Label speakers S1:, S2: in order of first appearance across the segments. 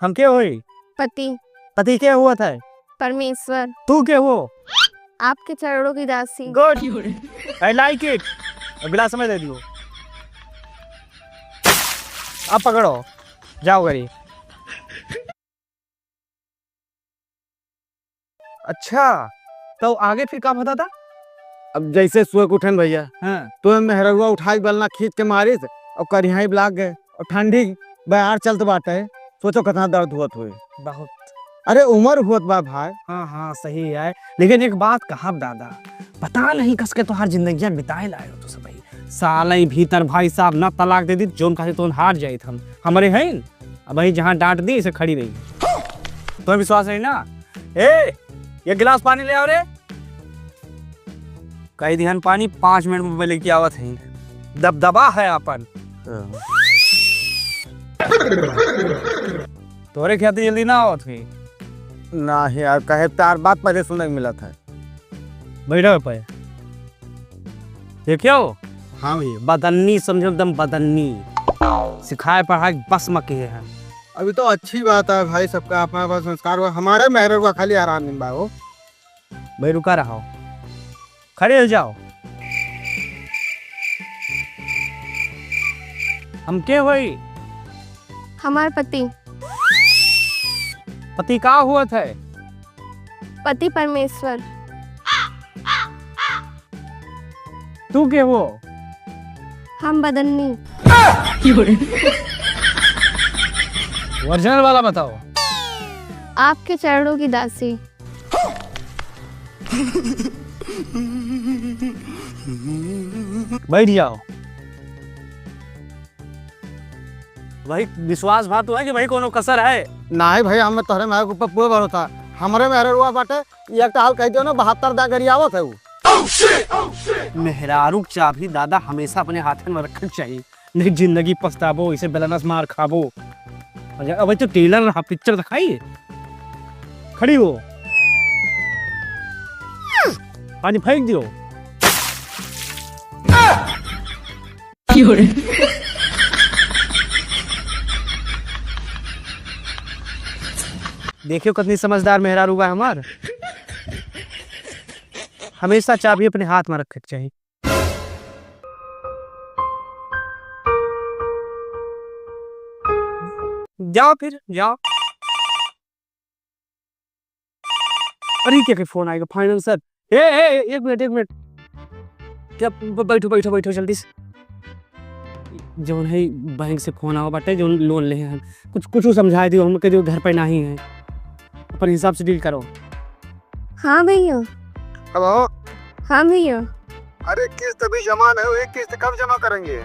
S1: हम क्या हुई?
S2: पति
S1: पति क्या हुआ था?
S2: परमेश्वर।
S1: तू क्या हो?
S2: आपके चरणों की दासी।
S1: Good, I like it. गिलास में दे दियो। अब पकड़ो, जाओ गरी। अच्छा, तो आगे फिर क्या होता था?
S3: अब जैसे सुबह उठन भैया,
S1: हाँ।
S3: तो मेहरुआ उठाई बलना खींच के मारिस और करिहाई लाग गए और ठंडी बयार चलत बाटे। सोचो कितना दर्द हुआ हुए।
S1: बहुत।
S3: अरे उम्र हुआ बा भाई।
S1: हाँ हाँ सही है, लेकिन एक बात कहा दादा, पता नहीं कस के तोहार जिंदगी बिताए लाए हो तो सब भाई साल भीतर भाई साहब ना तलाक दे दी जोन कहे तो हार जाए हम हमारे हैं अब भाई जहाँ डांट दी इसे खड़ी रही। तो विश्वास नहीं ना? ए ये गिलास पानी ले आओ रे। कई ध्यान पानी 5 मिनट में लेके आवत है। दबदबा है अपन। तोरे ख्याति जल्दी ना आवत हुई
S3: ना यार, कहे तार बात पहले सुनने मिला था।
S1: बैठो पे देखियो।
S3: हाँ भैया,
S1: बदन्नी समझो, एकदम बदन्नी सिखाए पढ़ाए बस मके है।
S3: अभी तो अच्छी बात है भाई, सबका अपना अपना संस्कार हुआ। हमारे मेहरुआ खाली आराम नहीं बा हो।
S1: भाई रुका रहो, खड़े हो जाओ। हम क्या हुई?
S2: हमार पति
S1: पति का हुआ था?
S2: पति परमेश्वर।
S1: तू क्या हो?
S2: हम बदन्नी।
S1: ओरिजिनल वाला बताओ।
S2: आपके चरणों की दासी।
S1: बैठ जाओ। भाई विश्वास बात हुआ कि भाई कोनो कसर है
S3: ना ही भाई, हमें तोहरे मेहर ऊपर पूरा भरोसा। हमारे मेहरुआ बाटे एक हाल कह दियो ना 72 दा गरियावत है वो।
S1: मेहरारू चाबी दादा हमेशा अपने हाथ में रखना चाहिए, नहीं जिंदगी पछताबो, इसे बेलनस मार खाबो। अब तो टेलर रहा पिक्चर दिखाइए। खड़ी हो, पानी फेंक दियो। देखियो कितनी समझदार मेहरारू बा हमार। हमेशा चाबी अपने हाथ में रखे चाहिए। जाओ फिर जाओ। अरे क्या फोन आएगा फाइनल सर। एक मिनट क्या, बैठो बैठो बैठो जल्दी से। जो है बैंक से फोन आओ बाटे, जो लोन ले हैं कुछ समझा दियो हमके, जो घर पे नहीं है अपन हिसाब से डील करो।
S2: हाँ भैया।
S3: हेलो।
S2: हाँ भैया।
S3: अरे किस्त भी जमा नहीं हुई, किस्त कब जमा करेंगे?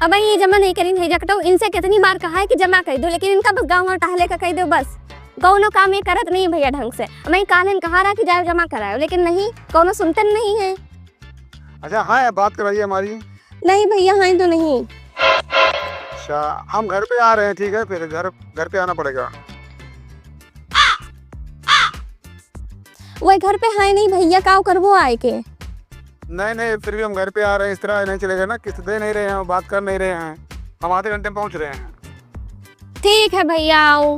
S2: अब ये जमा नहीं करी नहीं जकटो। इनसे कितनी बार कहा है कि जमा कर दो, लेकिन इनका बस गाँव और टहले का कह दो बस। कौनो काम ये करत नहीं भैया ढंग से। मैं कालन कहा रहा कि जाओ जमा कराओ, लेकिन नहीं, कौनो सुनते नहीं है।
S3: अच्छा हाँ, बात कराइए हमारी।
S2: नहीं भैया, हाँ तो नहीं।
S3: अच्छा हम घर पे आ रहे हैं, ठीक है फिर घर पे आना पड़ेगा।
S2: वही घर पे है नहीं भैया, का करबो आए के।
S3: नहीं फिर भी हम घर पे आ रहे हैं, इस तरह नहीं चलेगा ना। किस्त दे नहीं रहे हैं, बात कर नहीं रहे हैं, हम आधे घंटे में पहुंच रहे हैं।
S2: ठीक है भैया आओ।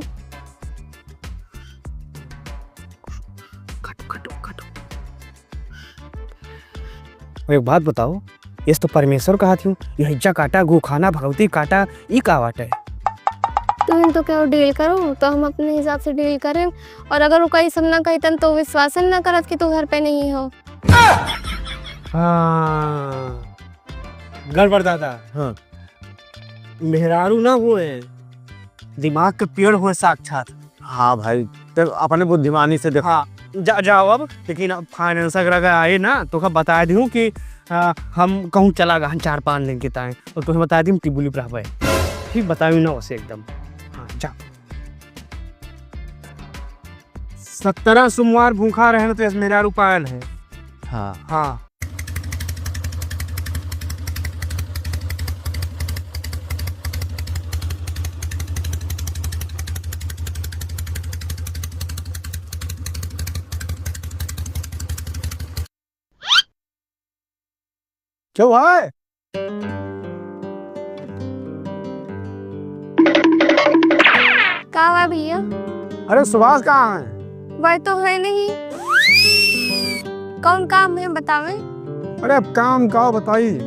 S1: एक बात बताओ, इस तो परमेश्वर कहा थी यही काटा गो खाना भगवती काटा, ई का वाट है?
S2: तुम तो क्या डील करो, तो हम अपने हिसाब से डील करें। और अगर वो कहीं सब ना कहतन तो विश्वास ना करत कि तू घर पे नहीं हो।
S1: हाँ गड़बड़ दादा। हाँ मेहरारू ना हुए, दिमाग के पेड़ हुए साक्षात।
S3: हाँ भाई, तो अपने बुद्धिमानी से देखो।
S1: हाँ जाओ अब, लेकिन फाइनेंस अगर आए ना तो बता दूँ कि हम कहूँ चला गए 4-5 दिन के ताए, और तुम्हें बता दी टिबुली पर ठीक बताऊँ ना उसे एकदम। हाँ जाओ। 17 सोमवार भूखा रहना तो मेहरारू पायल है।
S3: हाँ
S1: हाँ
S3: क्या हुआ है?
S2: का का हुआ भैया?
S3: अरे सुभाष कहाँ है?
S2: वह तो है नहीं। कौन काम है बतावे?
S3: अरे अब काम का बताइए।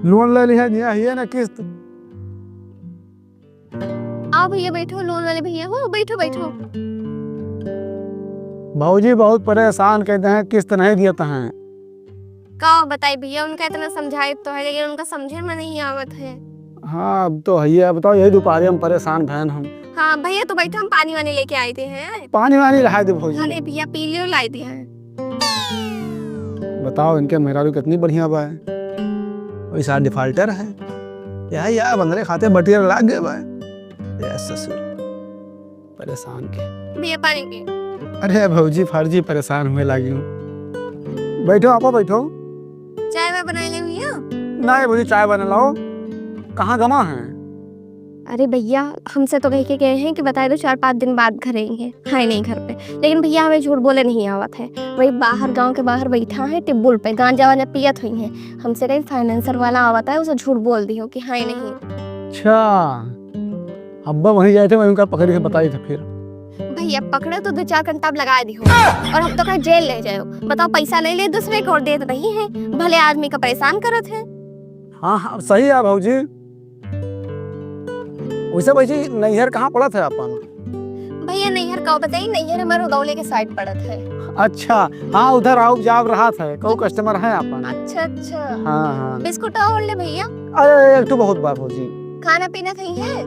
S3: लोन ले लिया है ना किस्त?
S2: आओ भैया बैठो, लोन वाले भैया हो, बैठो बैठो।
S3: भाजी बहुत परेशान कहते हैं, किस्त नहीं देते हैं।
S2: का बताई भैया, उनका इतना समझाए तो है लेकिन उनका समझे में नहीं आवत है।
S3: हाँ अब तो है, बताओ यही दोपहर हम परेशान भैन हम।
S2: हाँ भैया तो बैठो, हम पानी वानी लेके आए थे हैं।
S3: पानी वानी ला दे भाजी।
S2: अरे भैया पी लियो, लाई दिया है।
S3: बताओ इनके मेहरारू कितनी बढ़िया बा है। वैसा डिफाल्टर है यार बंदरे खाते बटिया लाग गए बा। ससुर परेशान के।
S2: भैया पानी पी।
S3: अरे भौजी फर्जी परेशान हुए लगी हूँ। बैठो आपा बैठो।
S2: चाय में बना ले भैया?
S3: नहीं भौजी चाय बना लाओ। कहाँ गमा है?
S2: अरे भैया हमसे तो कह के गए हैं कि बताए दो 4-5 दिन बाद घर आएंगे, है नहीं घर पे। लेकिन भैया हमें झूठ बोले नहीं आवत है। वही बाहर गांव के बाहर बैठा है टेबुल पे, गांजा वाजा पियत हुई है। हमसे कहीं फाइनेंसर वाला आवता है, उसे झूठ बोल दी हो कि है नहीं।
S3: अच्छा अब्बा वहीं जाए थे, वहीं उनका पकड़ के बताई थे फिर।
S2: भैया पकड़े तो 2-4 घंटा लगा दी हो और हम तो कहीं जेल ले जाओ। बताओ पैसा ले ले दूसरे को और देते नहीं है, भले आदमी का परेशान करत है।
S3: हाँ सही है भाजी। वैसे भाजी नैहर कहाँ पड़ा था अपन?
S2: भैया नैहर का बताइए, नैहर हमारे उदौले के साइड पड़त है।
S3: अच्छा हाँ उधर आओ जाब रहा था, कौ कस्टमर है अपन।
S2: अच्छा
S3: हाँ हाँ।
S2: बिस्कुट और ले भैया।
S3: अरे एक तो बहुत बार भाजी।
S2: खाना पीना कहीं है?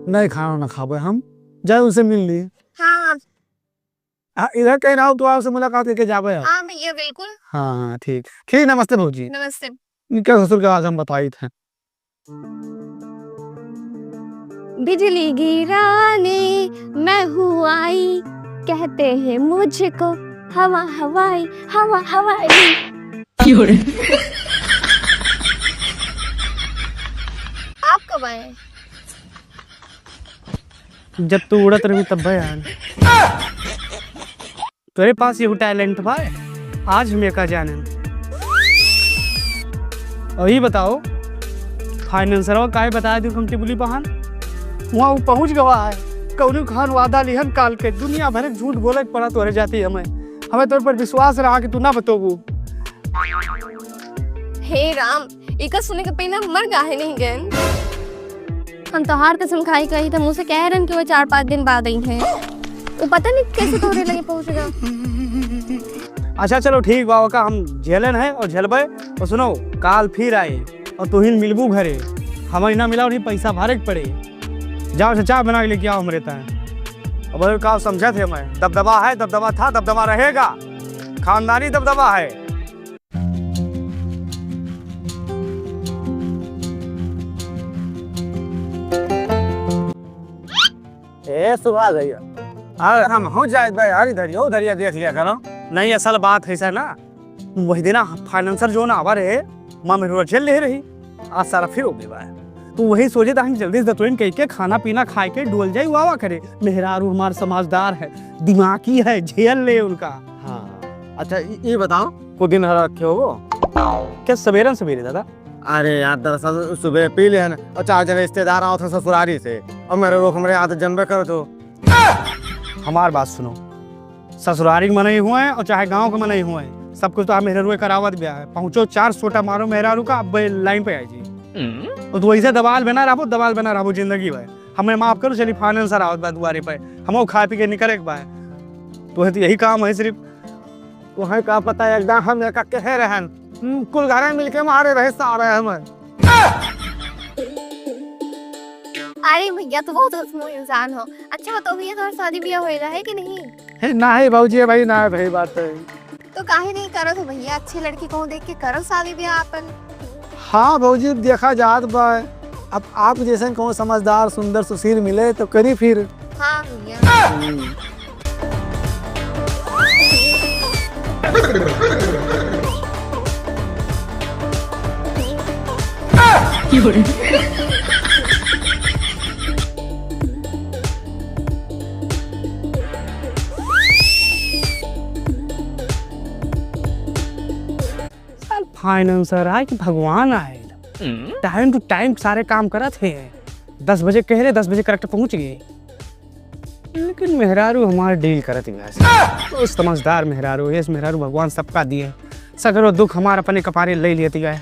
S3: नहीं खाना ना खावे हम, जाए उनसे मिल ली।
S2: हाँ
S3: इधर कहीं रहो तो आपसे मुलाकात करके जावे।
S2: हाँ भैया बिल्कुल।
S3: हाँ ठीक ठीक। नमस्ते भाजी।
S2: नमस्ते।
S3: इनके ससुर के आज हम बताई थे।
S2: बिजली गिराने मैं हूँ आई, कहते हैं मुझको हवा हवाई हवा हवाई। आप कब आए?
S1: जब तू उड़त रही तब बयान। तेरे पास ये टैलेंट भाई, आज हमें का जाने। अभी बताओ फाइनेंसर काहे बताया दी हम टिबुली बहान? वहाँ वो पहुँच गवा है, कौन खान वादा लिहन काल के दुनिया भर झूठ बोले पड़ा तो रह जाती है। हमें तौर पर विश्वास रहा कि तू ना बतोबू।
S2: हे राम, इका सुने के पहले मर गाहे नहीं गए। हम तो हार कसम खाई कही था, मुझसे कह रहे हैं कि वो 4-5 दिन बाद आई हैं। वो पता नहीं कैसे तोरे लगे पहुँचेगा।
S1: अच्छा चलो ठीक बा, का हम झेलन है और झेलबे। और सुनो काल फिर आए और तुहिन मिलबू घरे, हमें ना मिला और पैसा भरे के पड़े। जाओ चाय बना के लेके आओ हमरे तय। अब का समझा थे मैं, दबदबा है, दबदबा था, दबदबा रहेगा, खानदानी दबदबा है।
S3: ए सुभाष भैया, अरे हम हो जाए भाई यार, इधर देख लिया करो।
S1: नहीं असल बात है सर ना, वही दिन फाइनेंसर जो ना आवा रहे माँ मेरे जेल ले रही, आज सारा फिर हो गया है। तो वही सोचे था हम जल्दी से दतुइन कह के खाना पीना खाए के डोल जाए वावा करे। मेहरारू हमारा समझदार है, दिमागी है, झेल ले उनका।
S3: हाँ अच्छा ये बताओ को दिन रखे हो
S1: क्या सवेरे दादा?
S3: अरे यार दरअसल सुबह पी ले और 4 जने रिश्तेदार आओ थे ससुरारी से, और मेरे लोग हमारे आदत जनबे करो। तो
S1: हमार बात सुनो, ससुरारी के मनाई हुए हैं और चाहे गांव के मनाई हुए हैं, सब कुछ तो आप मेहरारू करावत भी है। पहुंचो 4 सोटा मारो मेहरारू का, अब लाइन पे आई जी। तो वैसे दबाल बना रहो जिंदगी भाई। हमें माफ करो, चलिए फाइनेंसर आवत बा दुआरे पे, हम खा पी के निकले बा। तो यही काम है सिर्फ।
S3: वही का पता है एकदम हम कहे रहन कुल घरे मिलके मारे रहे सारे हमें।
S2: अरे भैया तो बहुत हंसमुख इंसान हो। अच्छा बताओ भैया तुम्हारी शादी ब्याह होएगा है कि नहीं?
S3: है ना है भाजी भाई, ना है भाई बात है।
S2: तो काहे नहीं करो तो भैया, अच्छी लड़की को देख के करो शादी ब्याह अपन।
S3: हाँ भाजी देखा जात बा, अब आप जैसे कौन समझदार सुंदर सुशील मिले तो करी फिर।
S2: हाँ भैया।
S1: फाइनेंसर आए कि भगवान आए, टाइम टू टाइम सारे काम करत है। 10 बजे कह रहे 10 बजे करेक्ट पहुंच गए, लेकिन मेहरारू हमारे डील करत है। तो समझदार मेहरारू है, मेहरारू भगवान सबका दिए, सगरो दुख हमारे अपने कपारे ले लेती है।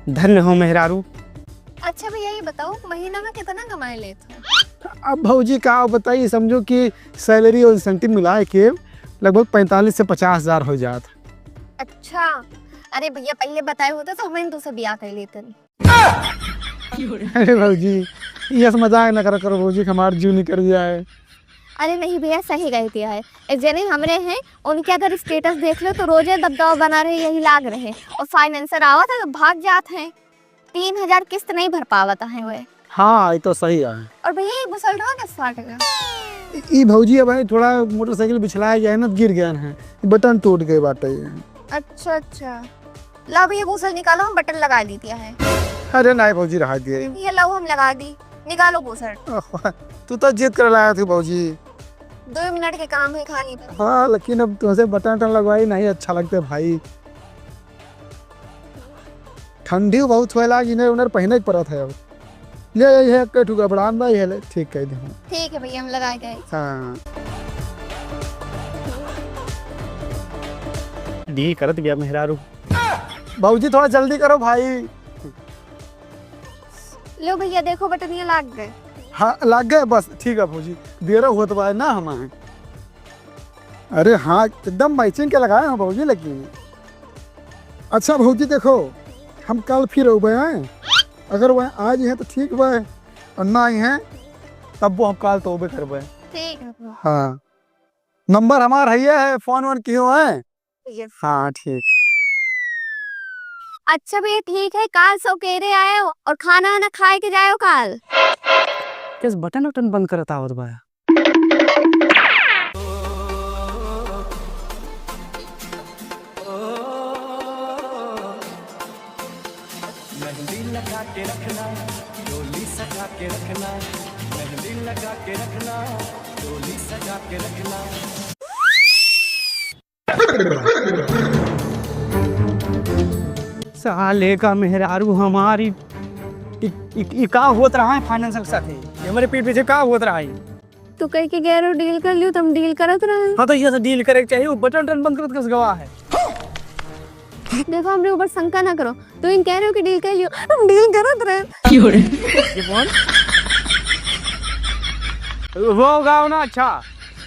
S1: धन्य हो मेहरारू।
S2: अच्छा भैया ये बताओ महीना में कितना कमाए लेते हो?
S3: अब भौजी का बताइए, समझो कि सैलरी और इंसेंटिव मिला के लगभग 45 से 50 हज़ार हो जाता।
S2: अच्छा, अरे भैया पहले बताए होते तो हमें तो सब ब्याह कर लेते।
S3: अरे भौजी ये मजाक ना करो भौजी, हमारा जीव निकल जाए।
S2: अरे नहीं भैया सही कह दिया है। एक जने हमरे हैं, उनके अगर स्टेटस देख लो तो रोजे दबदबा बना रहे, यही लाग रहे, और फाइनेंसर आवत है तो भाग जाते हैं। 3,000 किस्त नहीं भर पावता है वे।
S3: हाँ ये तो सही है।
S2: और भैया ये बुसल रहा है फाट गया।
S3: ई भौजी अब थोड़ा मोटरसाइकिल बिछलाया गया है ना, गिर गया है, बटन टूट गए बाटे।
S2: अच्छा अच्छा, ला भैया बुसल निकालो, हम बटन लगा दी दिया है।
S3: अरे नहीं भौजी रहा दिए।
S2: ये लो हम लगा दी, निकालो बुसल।
S3: तू तो जिद कर लाया थी भौजी।
S2: 2 मिनट के काम है खाने पर।
S3: हाँ लेकिन अब तुमसे बटन लगवाई नहीं अच्छा लगता भाई। ठंडी बहुत होला, इन्हें उन्हें पहने पड़त है। अब ले ये कटू गबड़ान भाई है, ठीक कह दी।
S2: ठीक है भैया हम लगा गए।
S3: हाँ
S1: डील करत गया मेहरारू।
S3: भौजी थोड़ा जल्दी करो भाई।
S2: लो भैया देखो बटन ये लाग गए।
S3: हाँ लग गए बस, ठीक है भौजी, देर हुआ तो ना हमारे। अरे हाँ एकदम मैचिंग के लगाए हैं भौजी। लेकिन अच्छा भौजी देखो, हम कल फिर हो गए हैं, अगर वह आज हैं तो ठीक बा, और ना ही हैं तब वो हम कल तो भी करबे।
S2: ठीक है
S3: हाँ नंबर हमारा है, फोन वोन क्यों है।
S2: भैया।
S3: हाँ ठीक।
S2: अच्छा भैया ठीक है, काल सवेरे आए हो और खाना वाना खाए के जाओ काल।
S1: किस बटन वटन बंद करता हो भाई।
S4: मेहंदी लगा के रखना, डोली सजा के रखना, मेहंदी लगा के रखना, डोली सजा के रखना।
S1: साले का मेहरारू हमारी का होत रहा है फाइनेंशियल के साथ, ये हमारे पीठ पीछे का होत रहा है।
S2: तू कह के गैरो डील कर लियो, तुम डील करत रहे।
S1: हाँ तो ये तो डील करे चाहिए, वो बटन वटन बंद करत किस गवाह है।
S2: देखो हमरे ऊपर शंका ना करो, तू इन कह रहे हो कि डील कर लियो, हम डील करत रहे।
S1: ये कौन वो गाँव ना। अच्छा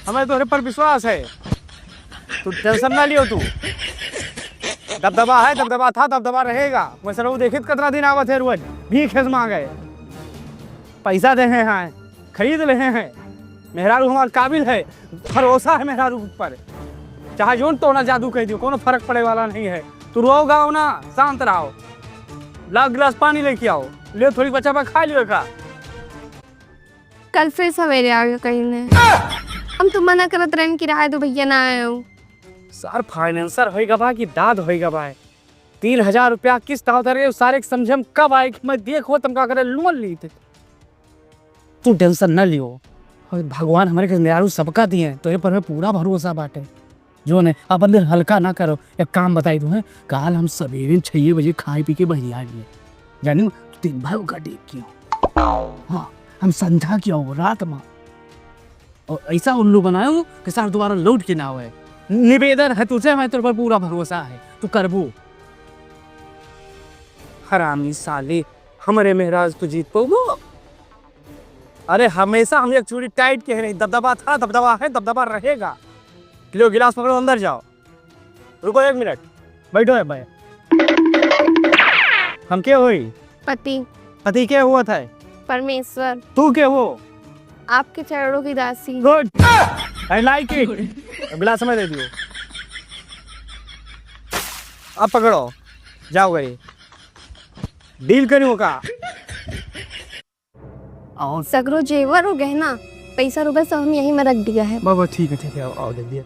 S1: हमें तुम्हारे पर विश्वास है, तू टेंशन ना लियो। तू दबदबा है, दबदबा था, दबदबा रहेगा। मैं सर देखित कितना दिन आवत है, रोज भीख है मांगे, पैसा दे हैं, खरीद रहे हैं। मेहरारू हमारे काबिल है, भरोसा है मेहरारू पर, चाहे जोन तो ना जादू कह दियो, कोनो फर्क पड़े वाला नहीं है। तू रो गाओ ना, शांत रहो, ला गिलास पानी लेके आओ, ले थोड़ी बच्चा पर खा लियो का।
S2: कल फिर सवेरे आ गए कहीं ने, हम तो मना करत रहे कि राय दो भैया ना आए हो।
S1: सर फाइनेंसर होएगा बा कि दाद होएगा बा, 3,000 रुपया किस्त आवत रहे, सारे समझम कब आए कि मैं देखो तुम का करे लोन ली थे। तू टेंशन न लियो, भगवान हमारे के मेहरारू सबका दिए, तो ये पर में पूरा भरोसा बाटे। जो ने अब अंदर हल्का ना करो। एक काम बताई तुम्हें, काल हम सवेरे 6 बजे खाए पी के बहिया लिए, जानी दिन भर का देख क्यों। हाँ हम संध्या किया हो रात में, और ऐसा उल्लू बनायो कि सर दोबारा लौट के ना हुए। निवेदन है तुझे, मैं तेरे पर पूरा भरोसा है, तू करबू। हरामी साले, हमारे मेहराज तू जीत पाओ। अरे हमेशा हम एक चूड़ी टाइट के है नहीं, दबदबा था, दबदबा है, दबदबा रहेगा। लो गिलास पकड़ो, अंदर जाओ। रुको 1 मिनट, बैठो है भाई। हम क्या हुई?
S2: पति।
S1: पति क्या हुआ था?
S2: परमेश्वर।
S1: तू क्या हो?
S2: आपके चरणों की दासी।
S1: Good, I like it. गिलास में दे दियो, अब पकड़ो, जाओ गई डील करूँ का।
S2: सगरो जेवर और गहना पैसा रुपए सब हम यहीं में रख दिया है।
S1: बाबा ठीक है, आओ दे दिया।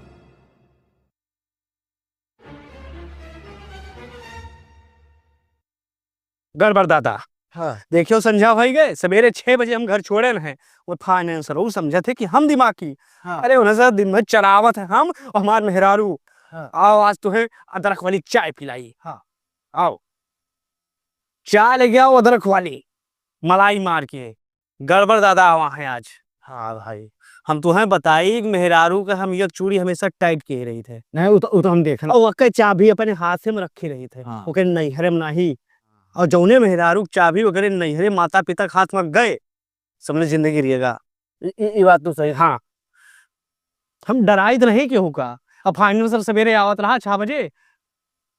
S1: गड़बड़ दादा।
S3: हाँ
S1: देखियो संध्या हो गए, सवेरे 6 बजे हम घर छोड़े हैं। वो फाइनेंसर वो समझे थे कि हम दिमागी।
S3: हाँ।
S1: अरे उन्हें सर दिन भर चरावत है हम और हमारे मेहरारू।
S3: हाँ।
S1: आओ आज तुम्हें अदरक वाली चाय पिलाई।
S3: हाँ।
S1: आओ चाय ले आओ, अदरक वाली मलाई मार के। गड़बड़ दादा हुआ है आज। हाँ भाई, हम तुम्हें बताई मेहरारू का हम ये चूड़ी हमेशा टाइट किए रही थे।
S3: नहीं वो तो हम देख
S1: और वक्के चाबी अपने हाथ से में रखी रही थे।
S3: हाँ।
S1: ओके नैहरे में नहीं। और जौने मेहरारू चाबी वगैरह नैहरे माता पिता के हाथ में गए, सबने जिंदगी रिएगा। ये बात तो सही। हाँ, हम डराई तो नहीं क्यों का। अब फाइनल सर सवेरे आवत रहा 6 बजे,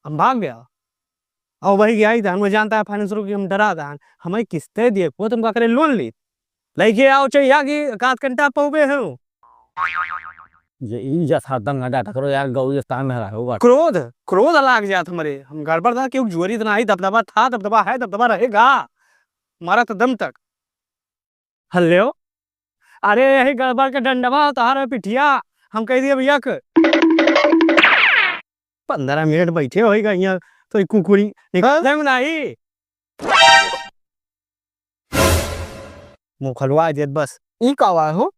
S1: हम भाग गया और वही गया ही था। हमें जानता है फाइनेंसर की हम डरा था। हमें किस्तें दिए वो तुम का करे लोन ली लेके आओ चाहिए कि कात कंटा पौबे हो।
S3: ये जैसा दंगा डाटा करो यार, गौ स्थान में रहो।
S1: क्रोध लाग जात हमारे। हम गड़बड़ था क्यों जुआरी इतना ही दबदबा था, दबदबा है, दबदबा रहेगा मारा तो दम तक। हल्लो, अरे यही गड़बड़ का डंडवा तार पिठिया हम कह दिए भैया के 15 मिनट बैठे होगा यहाँ तो कुकुरी निकल नहीं मुँह खलवा देत बस।
S3: ई कवा हो?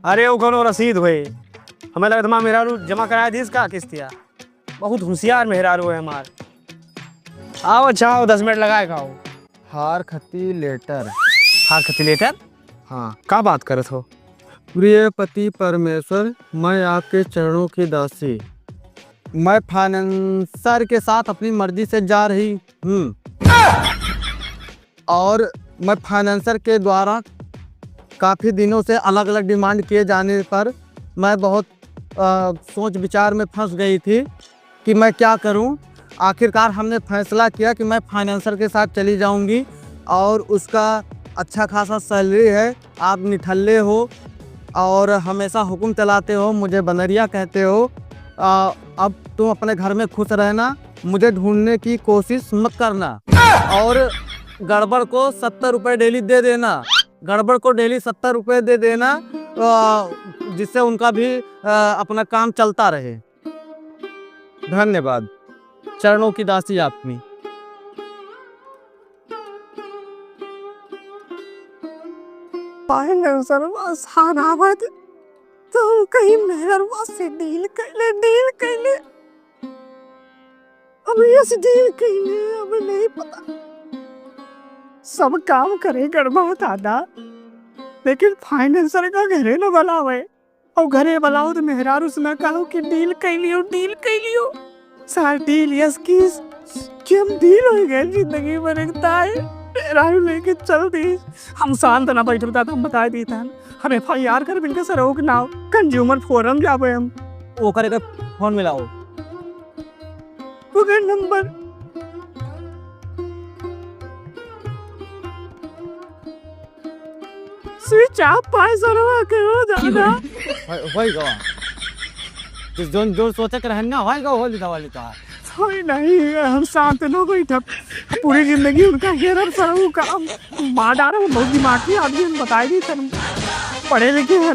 S1: अरे वो कोनो रसीद हुए, हमें लगा था मेहरारू जमा कराया दी इसका किस्तिया। बहुत होशियार मेहरारू है हमार। आओ अच्छा आओ 10 मिनट लगाए खाओ।
S3: हार खती लेटर।
S1: हाँ खती लेटर।
S3: हाँ,
S1: क्या बात करत हो?
S3: प्रिय पति परमेश्वर, मैं आपके चरणों की दासी। मैं फाइनेंसर के साथ अपनी मर्जी से जा रही हूँ और मैं फाइनेंसर के द्वारा काफ़ी दिनों से अलग अलग डिमांड किए जाने पर मैं बहुत सोच विचार में फंस गई थी कि मैं क्या करूं। आखिरकार हमने फैसला किया कि मैं फाइनेंसर के साथ चली जाऊंगी और उसका अच्छा खासा सैलरी है। आप निठल्ले हो और हमेशा हुक्म चलाते हो, मुझे बनरिया कहते हो। अब तुम अपने घर में खुश रहना, मुझे ढूंढने की कोशिश मत करना और गड़बड़ को 70 रुपये डेली दे देना। गड़बड़ को डेली 70 रुपये दे देना जिससे उनका भी अपना काम चलता रहे। धन्यवाद। चरणों की दासी आपकी।
S1: फाइनेंसर सारावत तुम कहीं मेहरवा से डील कर ले। अब ये से डील कर ले, अब नहीं पता। सब काम करे गड़बड़ दादा, लेकिन फाइनेंसर का घरे न बुलावे और घरे बुलाओ तो मेहरारू से मैं कहूँ कि डील कर लियो। सार डील यस किस कि हम डील हो गए जिंदगी में रखता है। मेहरारू लेके चल दी। हम शांत ना बैठ बता हम बता दी था हम FIR कर बिनका सरोग नाव कंज्यूमर फोरम जाबे हम।
S3: वो करेगा फोन मिलाओ।
S1: वो नंबर स्विच ऑफ पाए सरवा के हो दादा।
S3: होएगा जिस जो सोचे कर रहना होएगा हो लिता वाली तो
S1: कोई नहीं, हम शांत न बैठ। पूरी जिंदगी उनका हेरर सरऊ काम मार डारा। बहुत दिमागी आदमी हम बताई दी पढ़े लिखे हैं।